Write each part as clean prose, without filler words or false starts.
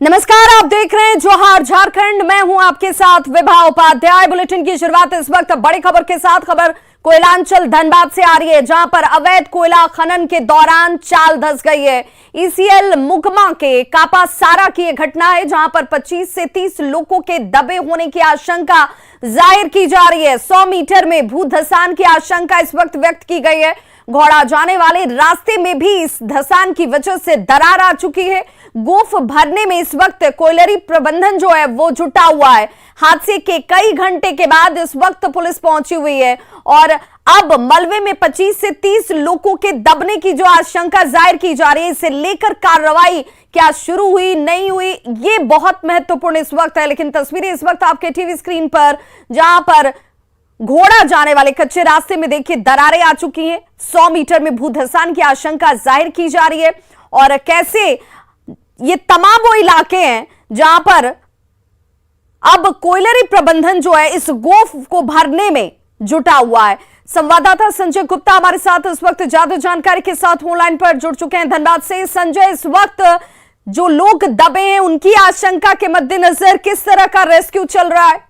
नमस्कार, आप देख रहे हैं जोहार झारखंड। मैं हूं आपके साथ विभा उपाध्याय। बुलेटिन की शुरुआत इस वक्त बड़ी खबर के साथ। खबर कोयलांचल धनबाद से आ रही है, जहां पर अवैध कोयला खनन के दौरान चाल धंस गई है। ईसीएल मुकमा के कापासारा की यह घटना है, जहां पर 25 से 30 लोगों के दबे होने की आशंका जाहिर की जा रही है। 100 मीटर में भूधसान की आशंका इस वक्त व्यक्त की गई है। घोड़ा जाने वाले रास्ते में भी इस धसान की वजह से दरार आ चुकी है। गोफ भरने में इस वक्त कोयलरी प्रबंधन जो है वो जुटा हुआ है। हादसे के कई घंटे के बाद इस वक्त पुलिस पहुंची हुई है और अब मलबे में 25 से 30 लोगों के दबने की जो आशंका जाहिर की जा रही है, इसे लेकर कार्रवाई क्या शुरू हुई नहीं हुई, ये बहुत महत्वपूर्ण इस वक्त है। लेकिन तस्वीरें इस वक्त आपके टीवी स्क्रीन पर, जहां पर घोड़ा जाने वाले कच्चे रास्ते में देखिए दरारें आ चुकी हैं। 100 मीटर में भूधसान की आशंका जाहिर की जा रही है और कैसे ये तमाम वो इलाके हैं जहां पर अब कोयलरी प्रबंधन जो है इस गोफ को भरने में जुटा हुआ है। संवाददाता संजय गुप्ता हमारे साथ इस वक्त ज्यादा जानकारी के साथ ऑनलाइन पर जुड़ चुके हैं धनबाद से। संजय, इस वक्त जो लोग दबे हैं उनकी आशंका के मद्देनजर किस तरह का रेस्क्यू चल रहा है?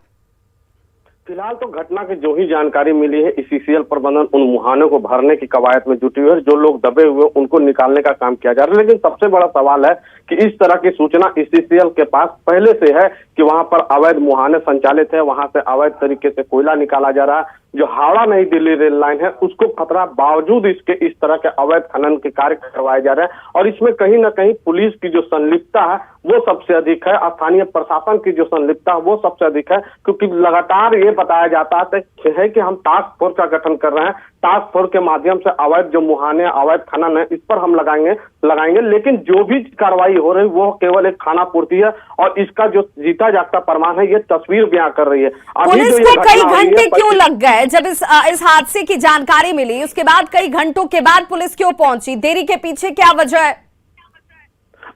फिलहाल तो घटना की जो ही जानकारी मिली है, ईसीएल प्रबंधन उन मुहानों को भरने की कवायद में जुटी हुई है। जो लोग दबे हुए उनको निकालने का काम किया जा रहा है। लेकिन सबसे बड़ा सवाल है कि इस तरह की सूचना ईसीएल के पास पहले से है कि वहां पर अवैध मुहाने संचालित है, वहां से अवैध तरीके से कोयला निकाला जा रहा है। जो हावड़ा नई दिल्ली रेल लाइन है उसको खतरा बावजूद इसके इस तरह के अवैध खनन के कार्य करवाए जा रहे हैं और इसमें कहीं ना कहीं पुलिस की जो संलिप्तता है वो सबसे अधिक है। स्थानीय प्रशासन की जो संलिप्तता है वो सबसे अधिक है, क्योंकि लगातार ये बताया जाता है कि हम टास्क फोर्स का गठन कर रहे हैं। टास्क फोर्स के माध्यम से अवैध जो मुहाने अवैध खनन है इस पर हम लगाएंगे। लेकिन जो भी कार्रवाई हो रही है वो केवल एक खाना पूर्ति है और इसका जो जीता जागता प्रमाण है ये तस्वीर बयां कर रही है। पुलिस को कई घंटे क्यों लग गए? जब इस हादसे की जानकारी मिली उसके बाद कई घंटों के बाद पुलिस क्यों पहुंची? देरी के पीछे क्या वजह है?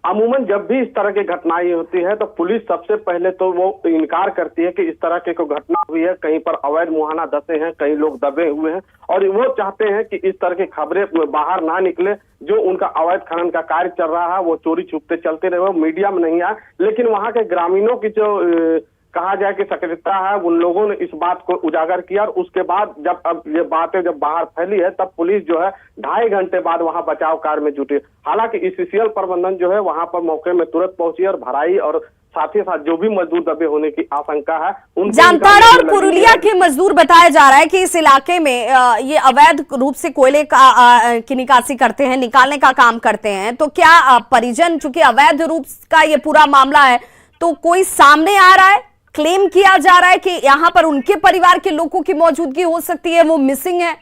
अमूमन जब भी इस तरह की घटनाएं होती है तो पुलिस सबसे पहले तो वो इनकार करती है कि इस तरह की कोई घटना हुई है, कहीं पर अवैध मुहाना धंसे हैं, कई लोग दबे हुए हैं और वो चाहते हैं कि इस तरह की खबरें बाहर ना निकले। जो उनका अवैध खनन का कार्य चल रहा है वो चोरी छुपते चलते रहे, वो मीडिया में नहीं आए। लेकिन वहां के ग्रामीणों की जो कहा जाए कि सक्रियता है, उन लोगों ने इस बात को उजागर किया और उसके बाद जब अब ये बातें जब बाहर फैली है तब पुलिस जो है 2.5 घंटे बाद वहां बचाव कार्य में जुटी। हालांकि ईसीएल प्रबंधन जो है वहां पर मौके में तुरंत पहुंची और भराई और साथ ही साथ जो भी मजदूर दबे होने की आशंका है जामताड़ा और पुरुलिया के मजदूर बताया जा रहा है कि इस इलाके में ये अवैध रूप से कोयले की निकासी करते हैं, निकालने का काम करते हैं। तो क्या परिजन, चूंकि अवैध रूप का ये पूरा मामला है, तो कोई सामने आ रहा है, क्लेम किया जा रहा है कि यहाँ पर उनके परिवार के लोगों की मौजूदगी हो सकती है, वो मिसिंग है?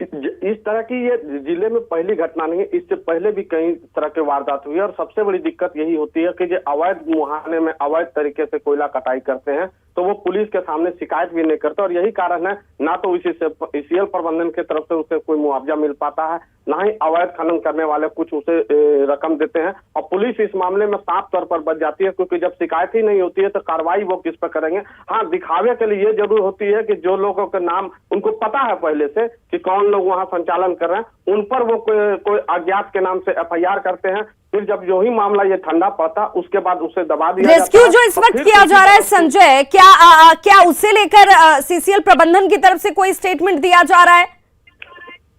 इस तरह की ये जिले में पहली घटना नहीं है, इससे पहले भी कई तरह के वारदात हुई है और सबसे बड़ी दिक्कत यही होती है कि जो अवैध मुहाने में अवैध तरीके से कोयला कटाई करते हैं तो वो पुलिस के सामने शिकायत भी नहीं करते और यही कारण है ना तो ईसीएल प्रबंधन की तरफ से उसे कोई मुआवजा मिल पाता है, ना ही अवैध खनन करने वाले कुछ उसे रकम देते हैं और पुलिस इस मामले में साफ तौर पर बच जाती है, क्योंकि जब शिकायत ही नहीं होती है तो कार्रवाई वो किस पर करेंगे। हाँ, दिखावे के लिए ये जरूर होती है कि जो लोगों के नाम उनको पता है पहले से कि कौन लोग वहां संचालन कर रहे हैं, उन पर वो कोई अज्ञात के नाम से FIR करते हैं। फिर जब जो ही मामला ये ठंडा पड़ता उसके बाद उसे दबा दिया जाता है। रेस्क्यू जो इस वक्त किया जा रहा है संजय, क्या उसे लेकर सीसीएल प्रबंधन की तरफ से कोई स्टेटमेंट दिया जा रहा है?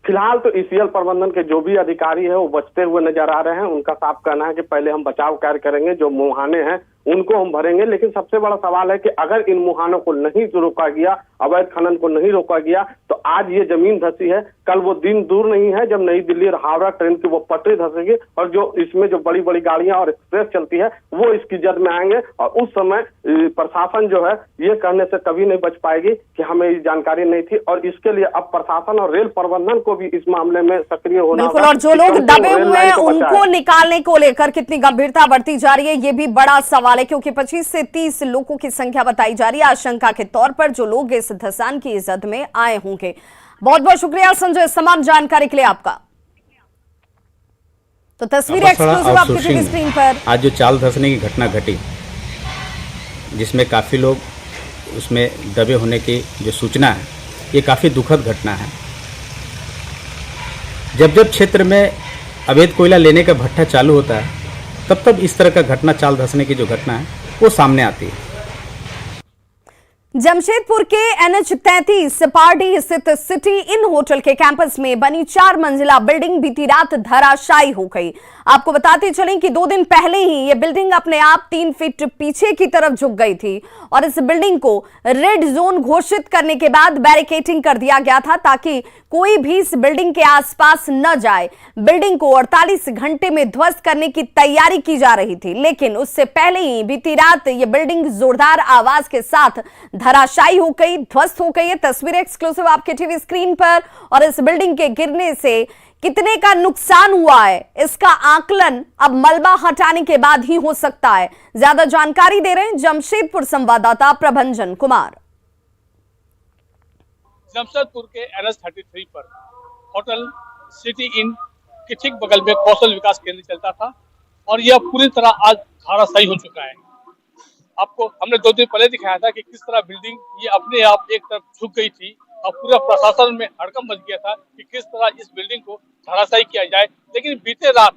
फिलहाल तो ईसीएल प्रबंधन के जो भी अधिकारी है वो बचते हुए नजर आ रहे हैं। उनका साफ कहना है कि पहले हम बचाव कार्य करेंगे, जो मुहाने हैं उनको हम भरेंगे। लेकिन सबसे बड़ा सवाल है कि अगर इन मुहानों को नहीं रोका गया, अवैध खनन को नहीं रोका गया, तो आज ये जमीन धंसी है, कल वो दिन दूर नहीं है जब नई दिल्ली और हावड़ा ट्रेन की वो पटरी धंसेगी और जो इसमें जो बड़ी बड़ी गाड़ियां और एक्सप्रेस चलती है वो इसकी जद में आएंगे और उस समय प्रशासन जो है ये कहने से कभी नहीं बच पाएगी कि हमें ये जानकारी नहीं थी। और इसके लिए अब प्रशासन और रेल प्रबंधन को भी इस मामले में सक्रिय होना बिल्कुल। और जो लोग दबे हुए हैं उनको निकालने को लेकर कितनी गंभीरता बढ़ती जा रही है ये भी बड़ा सवाल है, क्योंकि 25 से 30 लोगों की संख्या बताई जा रही है आशंका के तौर पर, जो लोग इस धसान की जद में आए होंगे। बहुत बहुत शुक्रिया संजय इस तमाम जानकारी के लिए आपका। तो तस्वीर एक्सक्लूसिव आपकी टीवी स्क्रीन पर। आज जो चाल धंसने की घटना घटी जिसमें काफी लोग उसमें दबे होने की जो सूचना है, ये काफी दुखद घटना है। जब जब क्षेत्र में अवैध कोयला लेने का भट्ठा चालू होता है तब इस तरह का घटना, चाल धंसने की जो घटना है वो सामने आती है। जमशेदपुर के NH-33 पारडी स्थित सिटी इन होटल के कैंपस में बनी 4 मंजिला बिल्डिंग बीती रात धराशायी हो गई। आपको बताते चलें कि 2 दिन पहले ही यह बिल्डिंग अपने आप 3 फीट पीछे की तरफ झुक गई थी और इस बिल्डिंग को रेड जोन घोषित करने के बाद बैरिकेडिंग कर दिया गया था ताकि कोई भी इस बिल्डिंग के आसपास न जाए। बिल्डिंग को 48 घंटे में ध्वस्त करने की तैयारी की जा रही थी, लेकिन उससे पहले ही बीती रात यह बिल्डिंग जोरदार आवाज के साथ धराशायी हो गई, ध्वस्त हो गई है। तस्वीरें एक्सक्लूसिव आपके टीवी स्क्रीन पर। और इस बिल्डिंग के गिरने से कितने का नुकसान हुआ है इसका आकलन अब मलबा हटाने के बाद ही हो सकता है। ज्यादा जानकारी दे रहे हैं जमशेदपुर संवाददाता प्रभंजन कुमार। जमशेदपुर के NH-33 पर होटल सिटी इन के ठीक बगल में कौशल विकास केंद्र चलता था और यह पूरी तरह आज धराशायी हो चुका है। आपको हमने 2 दिन पहले दिखाया था कि किस तरह बिल्डिंग ये अपने आप एक तरफ झुक गई थी और पूरा प्रशासन में हड़कंप मच गया था कि किस तरह इस बिल्डिंग को धराशायी किया जाए। लेकिन बीते रात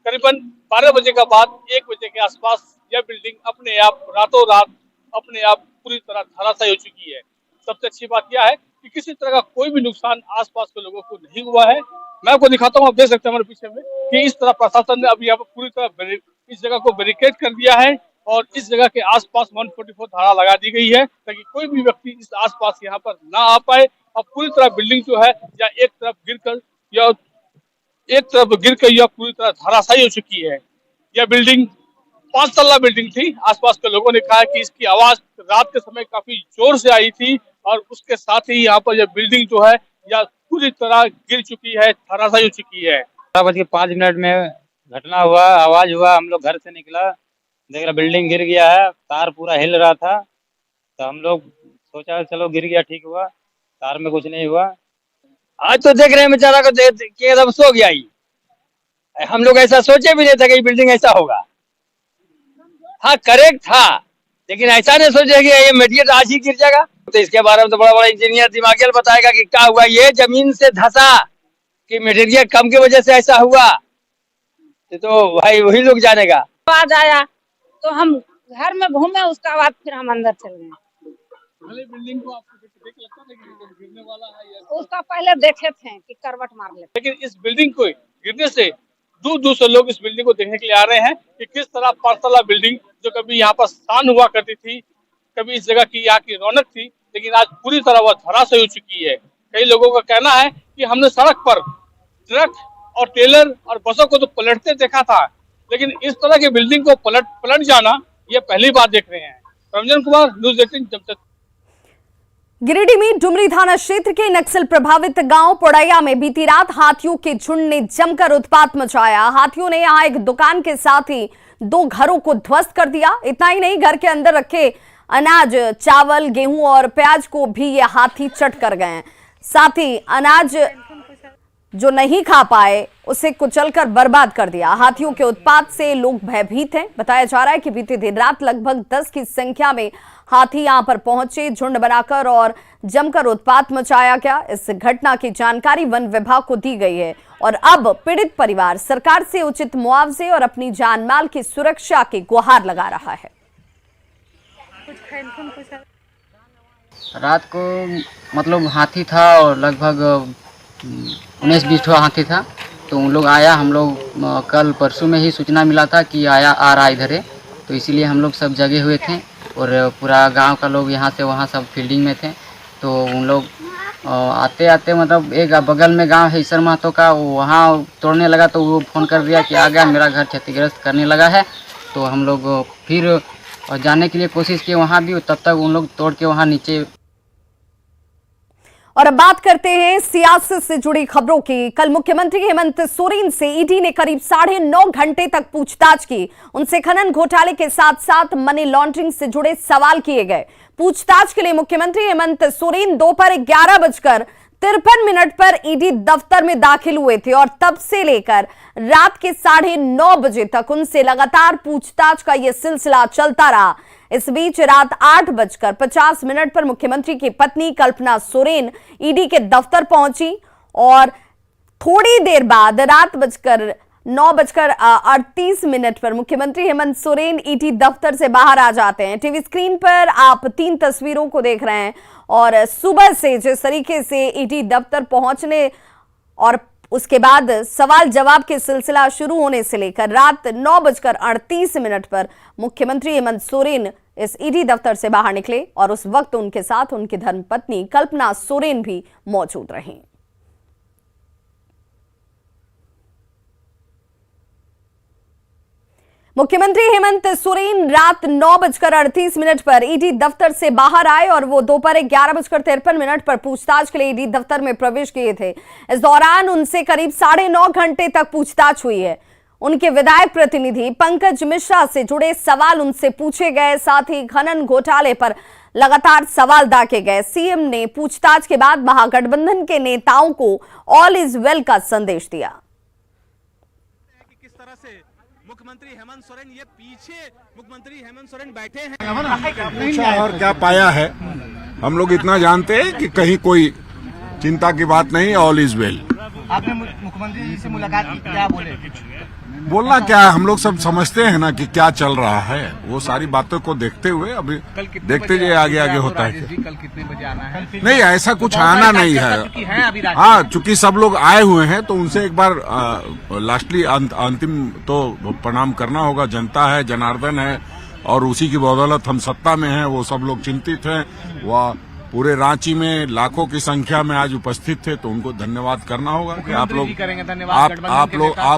करीबन 12 बजे के बाद 1 बजे के आसपास यह बिल्डिंग अपने आप रातों रात अपने आप पूरी तरह धराशायी हो चुकी है। सबसे अच्छी बात यह है कि किसी तरह का कोई भी नुकसान आसपास के लोगों को नहीं हुआ है। मैं आपको दिखाता हूँ, आप देख सकते हैं हमारे पीछे में कि इस तरह प्रशासन ने अभी यहाँ पर पूरी तरह इस जगह को बैरिकेड कर दिया है और इस जगह के आसपास 144 धारा लगा दी गई है ताकि कोई भी व्यक्ति इस आसपास यहाँ पर ना आ पाए। और पूरी तरह बिल्डिंग जो है या एक तरफ गिरकर यह पूरी तरह धराशायी हो चुकी है। यह बिल्डिंग 5 तल्ला बिल्डिंग थी। आसपास के लोगों ने कहा कि इसकी आवाज रात के समय काफी जोर से आई थी और उसके साथ ही यहाँ पर यह बिल्डिंग जो है यह पूरी तरह गिर चुकी है, धराशायी हो चुकी है। 12:05 में घटना हुआ, आवाज हुआ, हम लोग घर से निकला, देख रहा बिल्डिंग गिर गया है, तार पूरा हिल रहा था तो हम लोग सोचा चलो गिर गया, ठीक हुआ, तार में कुछ नहीं हुआ। आज तो देख रहे हैं बेचारा को देख के एकदम सो गया ही। हम लोग ऐसा सोचे भी नहीं था कि बिल्डिंग ऐसा होगा। हाँ करेक्ट था, लेकिन ऐसा नहीं सोचे कि ये मटेरियल आज ही गिर जाएगा। तो इसके बारे में तो बड़ा बड़ा इंजीनियर दिमागियल बताएगा कि क्या हुआ, ये जमीन से धंसा कि मटेरियल कम की वजह से ऐसा हुआ, तो भाई वही लोग जानेगा। आवाज आया तो हम घर में घूमे, उसका बाद फिर हम अंदर चल गए। बिल्डिंग को आपको देख लगता था कि गिरने वाला है या उसका पहले देखे थे कि करवट मार ले, लेकिन इस बिल्डिंग को गिरने से दूर दूर से लोग इस बिल्डिंग को देखने के लिए आ रहे हैं कि किस तरह 5 तल्ला बिल्डिंग जो कभी यहाँ पर शान हुआ करती थी, कभी इस जगह की यहाँ की रौनक थी, लेकिन आज पूरी तरह वह धराशायी हो चुकी है। कई लोगों का कहना है कि हमने सड़क पर ट्रक और टेलर और बसों को तो पलटते देखा था, लेकिन इस तरह की बिल्डिंग को पलट जाना ये पहली बार देख रहे हैं। प्रभंजन कुमार, न्यूज़ 18 जमशेदपुर। गिरिडीह में डुमरी थाना क्षेत्र के नक्सल प्रभावित गांव पोड़ैया में बीती रात हाथियों के झुंड ने जमकर उत्पात मचाया। हाथियों ने यहां एक दुकान के साथ ही 2 घरों को ध्वस्त कर दिया। इतना ही नहीं, घर के अंदर रखे अनाज, चावल, गेहूं और प्याज को भी ये हाथी चट कर गए। साथ ही अनाज जो नहीं खा पाए उसे कुचलकर बर्बाद कर दिया। हाथियों के उत्पात से लोग भयभीत हैं। बताया जा रहा है कि बीती देर रात लगभग 10 की संख्या में हाथी यहां पर पहुंचे, झुंड बनाकर और जमकर उत्पात मचाया गया। इस घटना की जानकारी वन विभाग को दी गई है और अब पीड़ित परिवार सरकार से उचित मुआवजे और अपनी जान माल की सुरक्षा की गुहार लगा रहा है। रात को मतलब हाथी था और लगभग 19-20 हाथी था, तो उन लोग आया। हम लोग कल परसों में ही सूचना मिला था कि आ रहा इधर है, तो इसीलिए हम लोग सब जगे हुए थे और पूरा गांव का लोग यहाँ से वहाँ सब फील्डिंग में थे। तो उन लोग आते आते मतलब एक बगल में गांव है ईसर महतो का, वो वहाँ तोड़ने लगा तो वो फ़ोन कर दिया कि आ गया, मेरा घर क्षतिग्रस्त करने लगा है। तो हम लोग फिर जाने के लिए कोशिश किए वहाँ भी, तब तक उन लोग तोड़ के वहाँ नीचे। और अब बात करते हैं सियासत से जुड़ी खबरों की। कल मुख्यमंत्री हेमंत सोरेन से ईडी ने करीब 9.5 घंटे तक पूछताछ की। उनसे खनन घोटाले के साथ साथ मनी लॉन्ड्रिंग से जुड़े सवाल किए गए। पूछताछ के लिए मुख्यमंत्री हेमंत सोरेन दोपहर 11:53 पर ईडी दफ्तर में दाखिल हुए थे और तब से लेकर रात के 9:30 बजे तक उनसे लगातार पूछताछ का यह सिलसिला चलता रहा। इस बीच रात 8:50 पर मुख्यमंत्री की पत्नी कल्पना सोरेन ईडी के दफ्तर पहुंची और थोड़ी देर बाद रात 9:38 पर मुख्यमंत्री हेमंत सोरेन ईडी दफ्तर से बाहर आ जाते हैं। टीवी स्क्रीन पर आप 3 तस्वीरों को देख रहे हैं और सुबह से जिस तरीके से ईडी दफ्तर पहुंचने और उसके बाद सवाल जवाब के सिलसिला शुरू होने से लेकर रात 9:38 पर मुख्यमंत्री हेमंत सोरेन इस ईडी दफ्तर से बाहर निकले और उस वक्त उनके साथ उनकी धर्मपत्नी कल्पना सोरेन भी मौजूद रहीं। मुख्यमंत्री हेमंत सोरेन रात 9:38 पर ईडी दफ्तर से बाहर आए और वो दोपहर 11:53 पर पूछताछ के लिए ईडी दफ्तर में प्रवेश किए थे। इस दौरान उनसे करीब 9.5 घंटे तक पूछताछ हुई है। उनके विधायक प्रतिनिधि पंकज मिश्रा से जुड़े सवाल उनसे पूछे गए, साथ ही खनन घोटाले पर लगातार सवाल दागे गए। सीएम ने पूछताछ के बाद महागठबंधन के नेताओं को ऑल इज वेल का संदेश दिया। किस तरह से मुख्यमंत्री हेमंत सोरेन ये पीछे मुख्यमंत्री हेमंत सोरेन बैठे हैं, पूछा और क्या पाया है। हम लोग इतना जानते हैं कि कहीं कोई चिंता की बात नहीं, ऑल इज वेल। आपने मुख्यमंत्री जी से मुलाकात की, क्या बोले? बोलना क्या है, हम लोग सब समझते हैं ना कि क्या चल रहा है। वो सारी बातों को देखते हुए अभी देखते जाइए आगे आगे होता है। कल कितने बजे आना है? नहीं, ऐसा कुछ आना नहीं है। हाँ, चूंकि सब लोग आए हुए हैं तो उनसे एक बार लास्टली अंतिम तो प्रणाम करना होगा। जनता है, जनार्दन है और उसी की बदौलत हम सत्ता में हैं। वो सब लोग चिंतित हैं। वह पूरे रांची में लाखों की संख्या में आज उपस्थित थे, तो उनको धन्यवाद करना होगा कि आप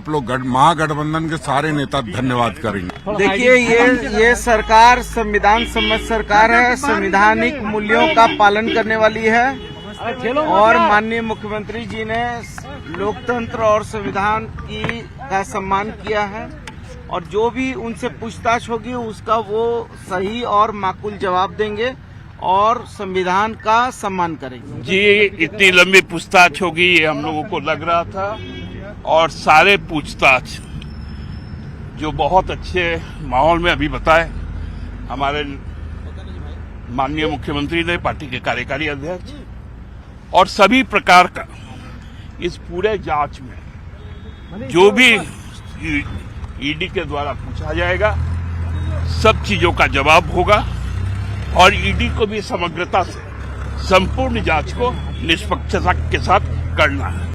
लोग महागठबंधन के सारे नेता धन्यवाद करेंगे। देखिए, ये सरकार संविधान सम्मत सरकार है, संवैधानिक मूल्यों का पालन करने वाली है और माननीय मुख्यमंत्री जी ने लोकतंत्र और संविधान का सम्मान किया है और जो भी उनसे पूछताछ होगी उसका वो सही और माकूल जवाब देंगे और संविधान का सम्मान करेंगे। जी, इतनी लंबी पूछताछ होगी ये हम लोगों को लग रहा था और सारे पूछताछ जो बहुत अच्छे माहौल में अभी बताए हमारे माननीय मुख्यमंत्री ने, पार्टी के कार्यकारी अध्यक्ष, और सभी प्रकार का इस पूरे जांच में जो भी ईडी के द्वारा पूछा जाएगा सब चीजों का जवाब होगा और ईडी को भी समग्रता से संपूर्ण जांच को निष्पक्षता के साथ करना है।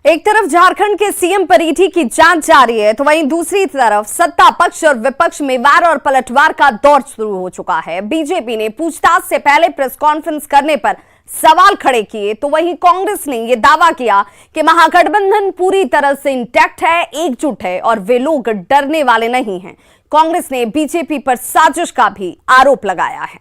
एक तरफ झारखंड के सीएम पर ईडी की जांच जारी है तो वहीं दूसरी तरफ सत्ता पक्ष और विपक्ष में वार और पलटवार का दौर शुरू हो चुका है। बीजेपी ने पूछताछ से पहले प्रेस कॉन्फ्रेंस करने पर सवाल खड़े किए तो वहीं कांग्रेस ने यह दावा किया कि महागठबंधन पूरी तरह से इंटैक्ट है, एकजुट है और वे लोग डरने वाले नहीं हैं। कांग्रेस ने बीजेपी पर साजिश का भी आरोप लगाया है।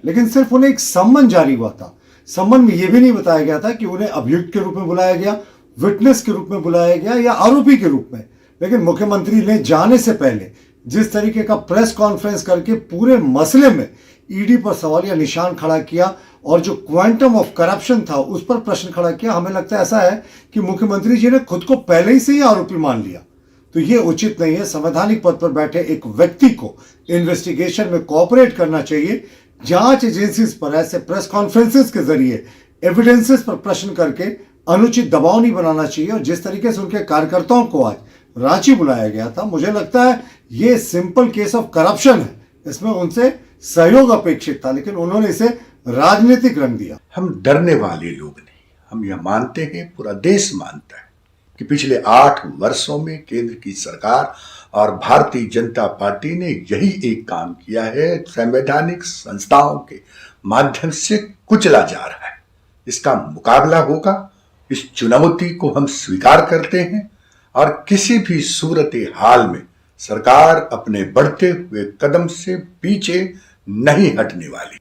लेकिन सिर्फ उन्हें एक सम्मन जारी हुआ था। सम्मन में यह भी नहीं बताया गया था कि उन्हें अभियुक्त के रूप में बुलाया गया, विटनेस के रूप में बुलाया गया या आरोपी के रूप में। लेकिन मुख्यमंत्री ने जाने से पहले जिस तरीके का प्रेस कॉन्फ्रेंस करके पूरे मसले में ईडी पर सवालिया निशान खड़ा किया और जो क्वांटम ऑफ करप्शन था उस पर प्रश्न खड़ा किया, हमें लगता है ऐसा है कि मुख्यमंत्री जी ने खुद को पहले ही से ही आरोपी मान लिया। तो ये उचित नहीं है। संवैधानिक पद पर बैठे एक व्यक्ति को इन्वेस्टिगेशन में कोऑपरेट करना चाहिए। जांच एजेंसीज पर ऐसे प्रेस कॉन्फ्रेंसेस के जरिए एविडेंसेस पर प्रश्न करके अनुचित दबाव नहीं बनाना चाहिए। और जिस तरीके से उनके कार्यकर्ताओं को आज रांची बुलाया गया था, मुझे लगता है ये सिंपल केस ऑफ करप्शन है। इसमें उनसे सहयोग अपेक्षित था लेकिन उन्होंने इसे राजनीतिक रंग दिया। हम डरने वाले लोग नहीं, हम यह मानते हैं, पूरा देश मानता है कि पिछले 8 वर्षों में केंद्र की सरकार और भारतीय जनता पार्टी ने यही एक काम किया है, संवैधानिक संस्थाओं के माध्यम से कुचला जा रहा है। इसका मुकाबला होगा, इस चुनौती को हम स्वीकार करते हैं और किसी भी सूरत हाल में सरकार अपने बढ़ते हुए कदम से पीछे नहीं हटने वाली।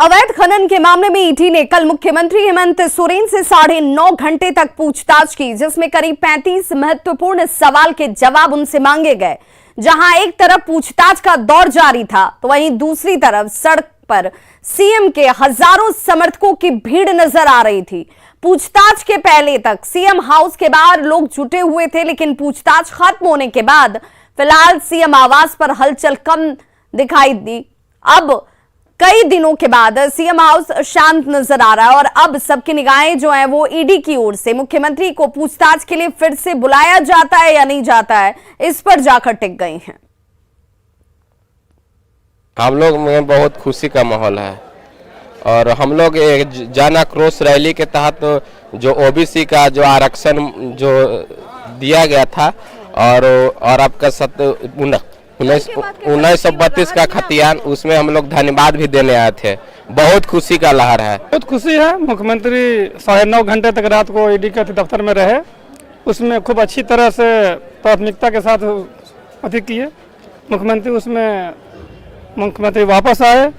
अवैध खनन के मामले में ईडी ने कल मुख्यमंत्री हेमंत सोरेन से 9.5 घंटे तक पूछताछ की, जिसमें करीब 35 महत्वपूर्ण सवाल के जवाब उनसे मांगे गए। जहां एक तरफ पूछताछ का दौर जारी था तो वहीं दूसरी तरफ सड़क पर सीएम के हजारों समर्थकों की भीड़ नजर आ रही थी। पूछताछ के पहले तक सीएम हाउस के बाहर लोग जुटे हुए थे, लेकिन पूछताछ खत्म होने के बाद फिलहाल सीएम आवास पर हलचल कम दिखाई दी। अब कई दिनों के बाद सीएम हाउस शांत नजर आ रहा है और अब सबकी निगाहें जो है वो ईडी की ओर से मुख्यमंत्री को पूछताछ के लिए फिर से बुलाया जाता है या नहीं जाता है, इस पर जाकर टिक गई हैं। हम लोग में बहुत खुशी का माहौल है और हम लोग जन आक्रोश रैली के तहत जो ओबीसी का जो आरक्षण जो दिया गया था और आपका 1932 का खतियान, उसमें हम लोग धन्यवाद भी देने आए थे। बहुत खुशी का लहर है। बहुत खुशी है। मुख्यमंत्री 9.5 घंटे तक रात को ईडी के दफ्तर में रहे, उसमें खूब अच्छी तरह से प्राथमिकता के साथ अति किए मुख्यमंत्री। उसमें मुख्यमंत्री वापस आए,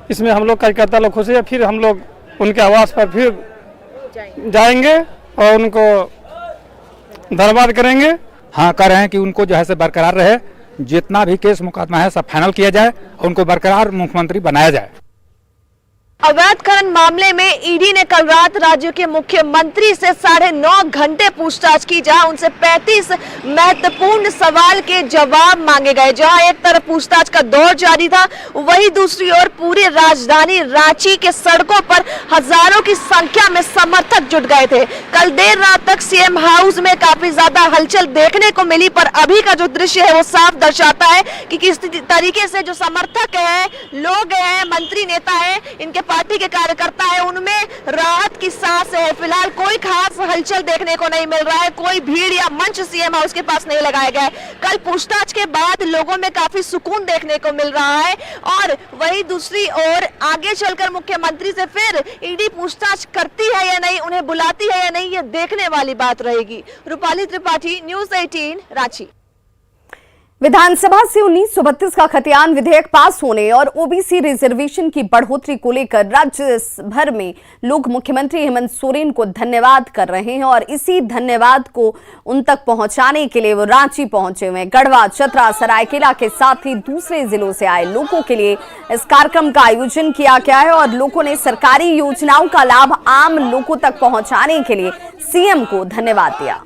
इसमें हम लोग कार्यकर्ता लोग खुशी है। फिर हम लोग उनके आवास पर फिर जाएंगे और उनको धन्यवाद करेंगे। हाँ, कर रहे हैं कि उनको जो है से बरकरार रहे, जितना भी केस मुकदमा है सब फाइनल किया जाए और उनको बरकरार मुख्यमंत्री बनाया जाए। अवैध खनन मामले में ईडी ने कल रात राज्य के मुख्यमंत्री से 9.5 घंटे पूछताछ की, जहां उनसे 35 महत्वपूर्ण सवाल के जवाब मांगे गए। जहां एक तरफ पूछताछ का दौर जारी था, वहीं दूसरी ओर पूरी राजधानी रांची के सड़कों पर हजारों की संख्या में समर्थक जुट गए थे। कल देर रात तक सीएम हाउस में काफी ज्यादा हलचल देखने को मिली, पर अभी का जो दृश्य है वो साफ दर्शाता है कि किस तरीके से जो समर्थक है, लोग हैं, मंत्री नेता है, इनके पार्टी के कार्यकर्ता है, उनमें राहत की सांस है। फिलहाल कोई खास हलचल देखने को नहीं मिल रहा है, कोई भीड़ या मंच सीएम हाउस के पास नहीं लगाया गया है। कल पूछताछ के बाद लोगों में काफी सुकून देखने को मिल रहा है और वहीं दूसरी ओर आगे चलकर मुख्यमंत्री से फिर ईडी पूछताछ करती है या नहीं, उन्हें बुलाती है या नहीं, ये देखने वाली बात रहेगी। रूपाली त्रिपाठी, न्यूज़ 18, रांची। विधानसभा से 1932 का खतियान विधेयक पास होने और ओबीसी रिजर्वेशन की बढ़ोतरी को लेकर राज्य भर में लोग मुख्यमंत्री हेमंत सोरेन को धन्यवाद कर रहे हैं और इसी धन्यवाद को उन तक पहुंचाने के लिए वो रांची पहुंचे हुए हैं। गढ़वा, चतरा, सरायकेला के साथ ही दूसरे जिलों से आए लोगों के लिए इस कार्यक्रम का आयोजन किया गया है और लोगों ने सरकारी योजनाओं का लाभ आम लोगों तक पहुंचाने के लिए सीएम को धन्यवाद दिया।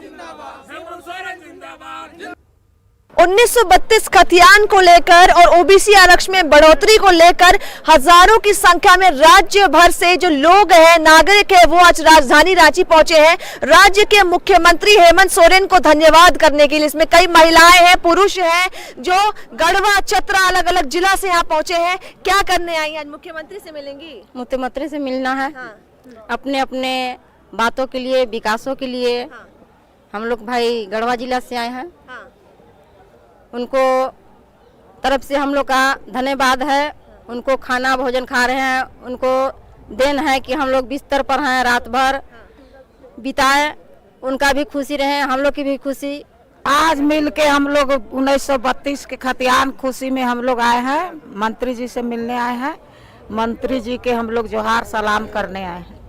1932 खतियान को लेकर और ओबीसी आरक्षण में बढ़ोतरी को लेकर हजारों की संख्या में राज्य भर से जो लोग हैं, नागरिक है, वो आज राजधानी रांची पहुंचे हैं राज्य के मुख्यमंत्री हेमंत सोरेन को धन्यवाद करने के लिए। इसमें कई महिलाएं हैं, पुरुष हैं, जो गढ़वा, चतरा, अलग अलग जिला से यहाँ पहुंचे हैं। क्या करने आई आज? मुख्यमंत्री से मिलेंगी? मुख्यमंत्री से मिलना है। अपने अपने बातों के लिए, विकासों के लिए। हम लोग भाई गढ़वा जिला से आए हैं, उनको तरफ से हम लोग का धन्यवाद है। उनको खाना भोजन खा रहे हैं, उनको देन है कि हम लोग बिस्तर पर हैं, रात भर बिताए, उनका भी खुशी रहे, हम लोग की भी खुशी। आज मिल के हम लोग 1932 के खतियान खुशी में हम लोग आए हैं, मंत्री जी से मिलने आए हैं। मंत्री जी के हम लोग जोहार सलाम करने आए हैं।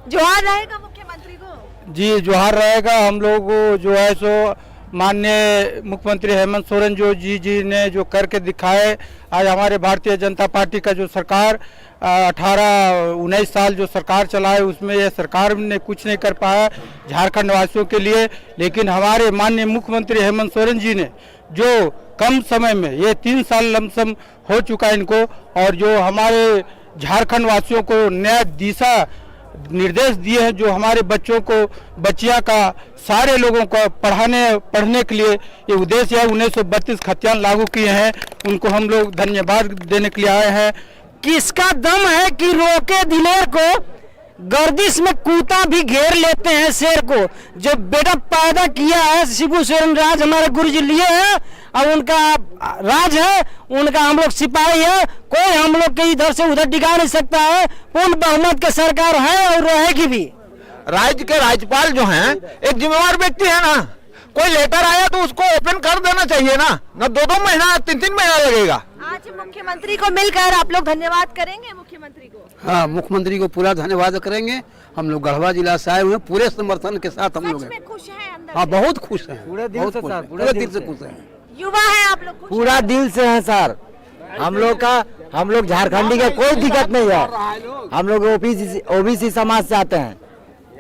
जोहार रहेगा मुख्यमंत्री को? जी, जोहार रहेगा। हम लोग जो है सो माननीय मुख्यमंत्री हेमंत सोरेन जी ने जो करके दिखाए, आज हमारे भारतीय जनता पार्टी का जो सरकार 18-19 साल जो सरकार चलाए, उसमें ये सरकार ने कुछ नहीं कर पाया झारखंड वासियों के लिए, लेकिन हमारे माननीय मुख्यमंत्री हेमंत सोरेन जी ने जो कम समय में, ये 3 साल लमसम हो चुका है इनको, और जो हमारे झारखंड वासियों को नया दिशा निर्देश दिए हैं, जो हमारे बच्चों को, बच्चियां का, सारे लोगों को पढ़ने के लिए ये उद्देश्य है 1932 खतियान लागू किए हैं, उनको हम लोग धन्यवाद देने के लिए आए हैं। किसका दम है कि रोके दिलेर को, गर्दिश में कूता भी घेर लेते हैं शेर को। जो बेटा पैदा किया है शिबू सोरेन राज हमारे गुरु जी लिए हैं और उनका राज है, उनका हम लोग सिपाही है, कोई हम लोग के इधर से उधर टिका नहीं सकता है। पूर्ण बहुमत के सरकार है और रहेगी भी। राज्य के राज्यपाल जो हैं एक जिम्मेवार व्यक्ति है ना, कोई लेटर आया तो उसको ओपन कर देना चाहिए ना, न 2-2 महीना 3-3 महीना लगेगा। आज मुख्यमंत्री को मिलकर आप लोग धन्यवाद करेंगे मुख्यमंत्री को? हाँ, मुख्यमंत्री को पूरा धन्यवाद करेंगे। हम लोग गढ़वा जिला से आए हुए हैं, पूरे समर्थन के साथ हम लोग हैं। खुश हैं अंदर? हाँ, बहुत खुश हैं, पूरे दिल से सर, पूरे दिल से खुश हैं। युवा है आप लोग? पूरा दिल से है सर। हम लोग झारखंडी का कोई दिक्कत नहीं है। हम लोग ओबीसी समाज से आते हैं,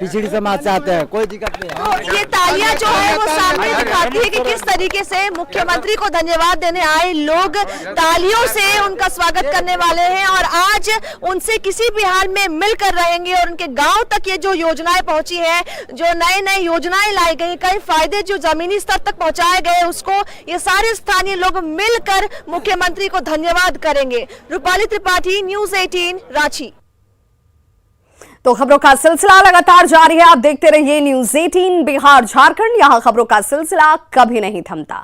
पिछड़ी समाज चाहते हैं, कोई दिक्कत नहीं है। ये तालियां जो है वो सामने दिखाती है कि किस तरीके से मुख्यमंत्री को धन्यवाद देने आए लोग तालियों से उनका स्वागत करने वाले हैं और आज उनसे किसी भी हाल में मिलकर रहेंगे और उनके गांव तक ये जो योजनाएं पहुंची है, जो नए नए योजनाएं लाई गई, कई फायदे जो जमीनी स्तर तक पहुंचाए गए, उसको ये सारे स्थानीय लोग मिलकर मुख्यमंत्री को धन्यवाद करेंगे। रूपाली त्रिपाठी, न्यूज़ 18, रांची। तो खबरों का सिलसिला लगातार जारी है, आप देखते रहिए न्यूज़ 18 बिहार झारखंड, यहां खबरों का सिलसिला कभी नहीं थमता।